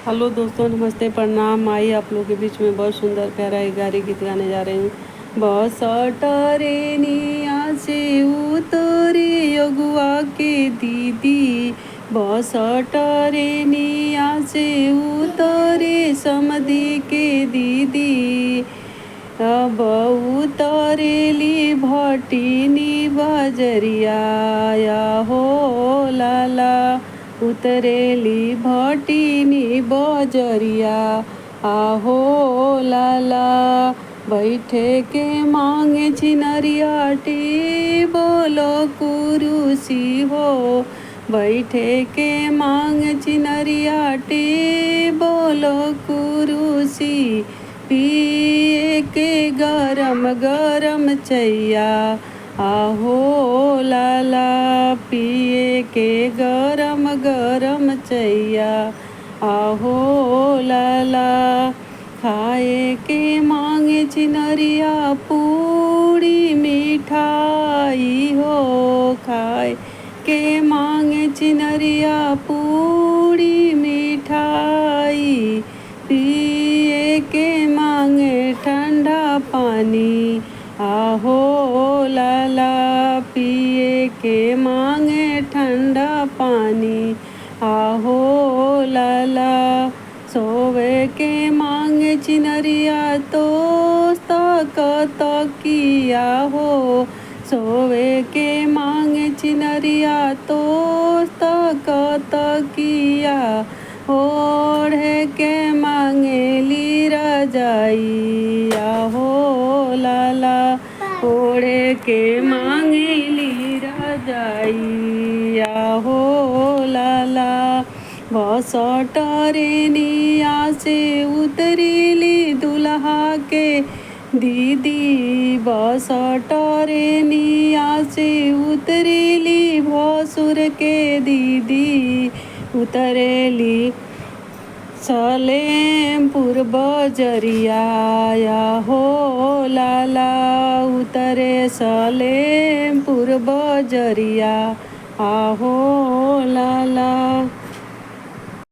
Hello दोस्तों, नमस्ते, प्रणाम। आई आप लोगों के बीच में बहुत सुंदर प्यारा एक गारी गीत गाने जा रही हूँ। बस टरेनिया से उतरे अगुआ के दीदी, बस टरेनिया से उतरे समधी के दीदी, अब उतरेली भटिनी बजरिया हो लाला, उतरेली भटिनी बजरिया आहो लाला, बैठे के मांगे छिनरियाटी बोलो कुरुसी हो, बैठे के मांगे छिनरियाटी बोलो कुरुसी, पिए के गरम गरम चैया आहो लाला, पिए के गरम गरम चैया आहो लाला, खाए के मांगे छिनरिया पूरी मिठाई हो, खाए के मांगे छिनरिया पूरी मिठाई, पिए के मांगे ठंडा पानी आहो लाला, पिए के मांगे ठंडा पानी आहो लाला, सोवे के मांगे चिनरिया तो तकिया हो, सोवे के मांगे चिनरिया तो तकिया, ओढ़े के मांगे ली रजाई आहो लाला, ओढ़े के मांगे ली रजाई आहो लाला, बस टरेनिया से उतरीली दुल्हा के दीदी, बस टरेनिया से उतरीली भसुर के दीदी, उतरेली सलेमपुर बजरिया हो लाला, उतरे सलेमपुर बजरिया आहो लाला।